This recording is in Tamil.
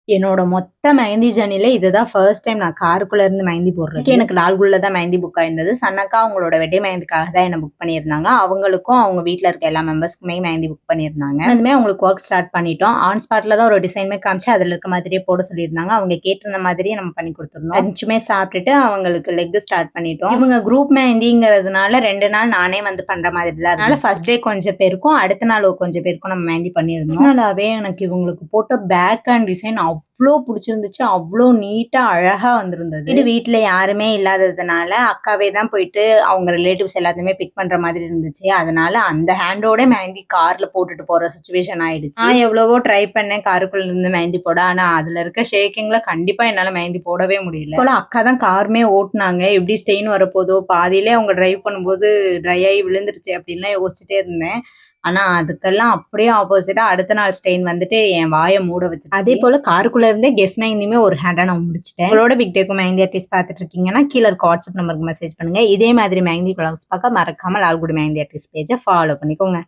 என்னோட மொத்த மெஹந்தி ஜர்னில இதுதான் ஃபர்ஸ்ட் டைம் நான் காருக்குள்ள இருந்து மெஹந்தி போடுறது. எனக்கு லால்குடில தான் மெஹந்தி புக் ஆயிருந்தது. சன்னக்கா அவங்களோட வெட்டிங் மெஹந்திக்காக தான் என்ன புக் பண்ணியிருந்தாங்க. அவங்களுக்கும் அவங்க வீட்ல இருக்க எல்லா மெம்பர்ஸ்க்குமே மெஹந்தி புக் பண்ணியிருந்தாங்க. அதுமே அவங்களுக்கு ஒர்க் ஸ்டார்ட் பண்ணிட்டோம். ஆன் ஸ்பாட்ல தான் ஒரு டிசைனுமே காமிச்சு அதுல இருக்க மாதிரியே போட சொல்லியிருந்தாங்க. அவங்க கேட்டிருந்த மாதிரியே நம்ம பண்ணி கொடுத்துருந்தோம். லஞ்சுமே சாப்பிட்டுட்டு அவங்களுக்கு லெக் ஸ்டார்ட் பண்ணிட்டோம். இவங்க குரூப் மெஹந்திங்கிறதுனால 2 நாள் நானே வந்து பண்ற மாதிரி தான். அதனால ஃபர்ஸ்ட் டே கொஞ்சம் பேருக்கும் அடுத்த நாள் கொஞ்சம் பேருக்கும் நம்ம மெஹந்தி பண்ணியிருந்தோம். நாளாவே எனக்கு இவங்களுக்கு போட்ட பேக் அண்ட் டிசைன் அவ்ளோ புடிச்சிருந்துச்சு. அவ்ளோ நீட்டா அழகா வந்திருந்தது. வீட்ல யாருமே இல்லாததுனால அக்காவே தான் போயிட்டு அவங்க ரிலேட்டிவ்ஸ் எல்லாத்தையுமே பிக் பண்ற மாதிரி இருந்துச்சு. அதனால அந்த ஹேண்டோட மெஹந்தி கார்ல போட்டுட்டு போற சிச்சுவேஷன் ஆயிடுச்சு. நான் எவ்வளவோ ட்ரை பண்ணேன் காருக்குள்ள இருந்து மெஹந்தி போட. ஆனா அதுல இருக்க ஷேக்கிங்ல கண்டிப்பா என்னால மெஹந்தி போடவே முடியல. போல அக்கா தான் காருமே ஓட்டுனாங்க. எப்படி ஸ்டெயின் வரப்போதோ பாதியிலே அவங்க டிரைவ் பண்ணும்போது ட்ரை ஆகி விழுந்துருச்சு அப்படின்லாம் யோசிச்சுட்டே இருந்தேன். ஆனா அதுக்கெல்லாம் அப்படியே ஆப்போசிட்டா அடுத்த நாள் ஸ்டெயின் வந்துட்டு என் வாயை மூட வச்சு. அதே போல காருக்குள்ள இருந்தே கெஸ் மெஹந்தியுமே ஒரு ஹேண்டா நான் முடிச்சிட்டேன். உங்களோட பிக் டேக்கும் மெஹந்தி ஆர்டிஸ்ட் பார்த்துட்டு இருக்கீங்கன்னா கீழே இருக்க வாட்ஸ்அப் நம்பருக்கு மெசேஜ் பண்ணுங்க. இதே மாதிரி மெஹந்தி விளாக்ஸ் பார்க்க மறக்காம லால்குடி மெஹந்தி ஆர்டிஸ்ட் பேஜை ஃபாலோ பண்ணிக்கோங்க.